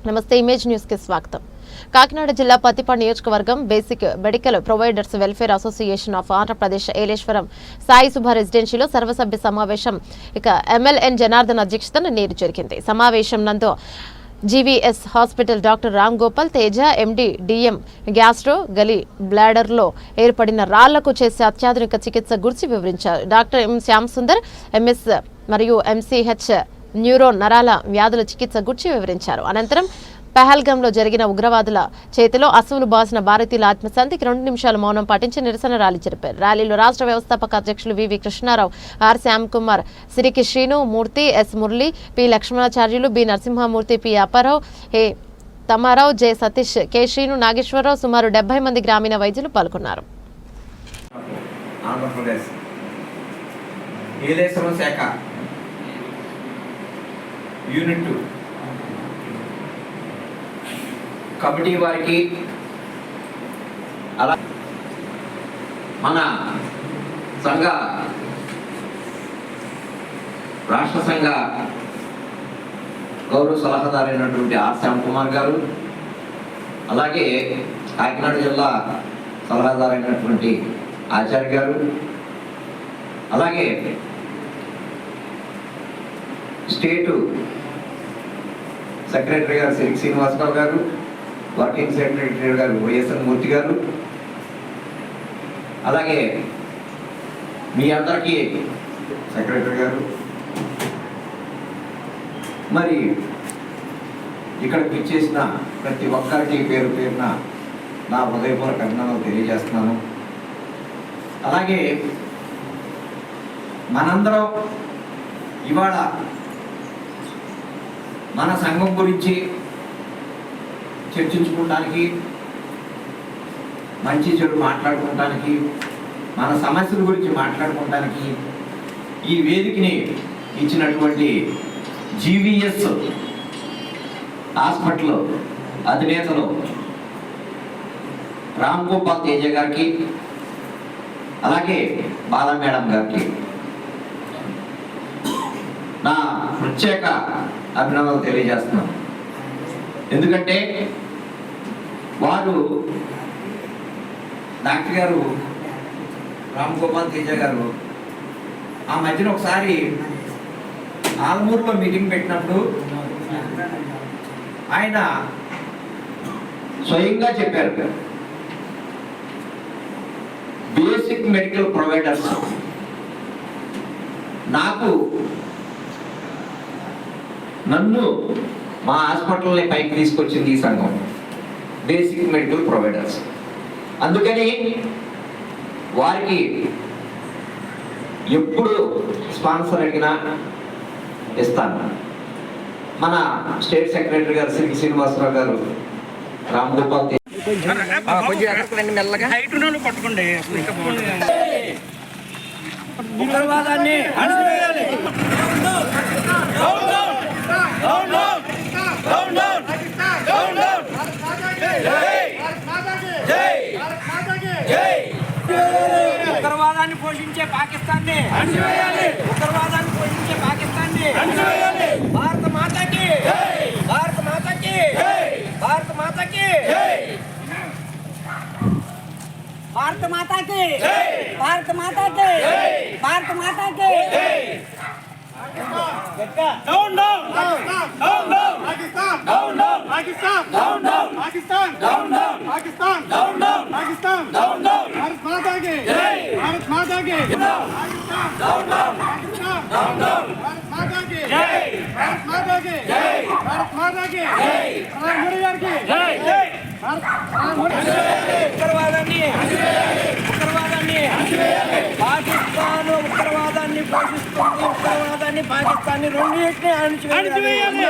నమస్తే image news కి స్వాగతం. కాకినాడ జిల్లా పత్తిపాడు నియోజకవర్గం basic medical providers welfare association of Andhra Pradesh Yeleswaram Sai Subha రెసిడెన్షియలో సర్వసభ్య సమావేశం ఎమ్మెల్యేన్ జనార్దన్ అధ్యక్షతన నేడు జరిగింది. సమావేశం నందు GVS hospital doctor Ram Gopal Teja MD DM gastro gall బ్లాడర్లో ఏర్పడిన రాళ్లకు చేసే అత్యాధునిక చికిత్స గురించి వివరించారు. Doctor M Shyam Sundar MS మరియు ఎంసీహెచ్ న్యూరో నరాల వ్యాధుల చికిత్స గురించి వివరించారు. అనంతరం పహల్గాంలో జరిగిన ఉగ్రవాదుల చేతిలో అసువులు బాసిన భారతీయుల ఆత్మశాంతికి 2 నిమిషాలు మౌనం పాటించి నిరసన ర్యాలీ జరిపారు. ర్యాలీలో రాష్ట్ర వ్యవస్థాపక అధ్యక్షులు వివి కృష్ణారావు, ఆర్ శ్యామ్ కుమార్, సిరికి శ్రీను మూర్తి, yes Murali, P Lakshmanacharyulu, B Narasimhamurthy, P Apparao, ఏ తమారావు, జె సతీష్, కె శ్రీను, నాగేశ్వరరావు, సుమారు 70 మంది గ్రామీణ వైద్యులు పాల్గొన్నారు. కమిటీ వారికి అలా మన సంఘ రాష్ట్ర సంఘ గౌరవ సలహాదారైనటువంటి ఆర్ శ్యామ్ కుమార్ గారు, అలాగే కాకినాడ జిల్లా సలహాదారైనటువంటి ఆచార్య గారు, అలాగే స్టేటు సెక్రటరీ గారు సిరికి శ్రీనివాసరావు గారు, వర్కింగ్ సెక్రటరీ గారు వైఎస్ఎన్ మూర్తి గారు, అలాగే మీ అందరికీ సెక్రటరీ గారు, మరి ఇక్కడికి ఇచ్చేసిన ప్రతి ఒక్కరికి పేరు పేరున నా హృదయపూర్వక అభినందనలు తెలియజేస్తున్నాను. అలాగే మనందరం ఇవాళ మన సంఘం గురించి చర్చించుకోవడానికి, మంచి చెడు మాట్లాడుకోవడానికి, మన సమస్యల గురించి మాట్లాడుకోవడానికి ఈ వేదికని ఇచ్చినటువంటి జీవీఎస్ హాస్పిటల్ అధినేతలు రామ్ గోపాల్ తేజ గారికి, అలాగే బాలా మేడం గారికి నా ప్రత్యేక అభినందనలు తెలియజేస్తున్నాను. ఎందుకంటే వారు డాక్టర్ గారు రామ్ గోపాల్ తేజ గారు ఆ మధ్యన ఒకసారి ఆల్మూరులో మీటింగ్ పెట్టినప్పుడు ఆయన స్వయంగా చెప్పారు, బేసిక్ మెడికల్ ప్రొవైడర్స్ నన్ను మా హాస్పిటల్ని పైకి తీసుకొచ్చింది ఈ సంఘం, బేసిక్ మెడికల్ ప్రొవైడర్స్. అందుకని వారికి ఎప్పుడు స్పాన్సర్ అడిగినా ఇస్తాను. మన స్టేట్ సెక్రటరీ గారు సిరికి శ్రీనివాసరావు గారు, రామ్ గోపాల్ పట్టుకోండి. ఉగ్రవాదాన్ని అణచివేయాలి. ఉగ్రవాదాన్ని పోషించే పాకిస్తాన్ని అణచివేయాలి. ఉగ్రవాదాన్ని పోషించే పాకిస్తాన్ని అణచివేయాలి. భారత మాతకి, భారత మాతకి, భారత మాతకి, భారత మాతకి, భారత మాతకి, భారత మాతకి. Down, down, down, down, Pakistan, down, down, Pakistan, down, down, Pakistan, down, down, Pakistan, down, down, Pakistan, down, down. Bharat Mata ki jai, Bharat Mata ki Pakistan, down, down, Pakistan, down, down, Bharat Mata ki jai, Bharat Mata ki jai, Bharat Mata ki jai, Ram Muriyar ki jai, jai, Bharat Ram Muriyar. ఉగ్రవాదాన్ని పాకిస్తాన్ ఉగ్రవాదాన్ని పోషిస్తుంది. ఉగ్రవాదాన్ని పాకిస్తాన్ రెండింటినీ అణచివేయాలి.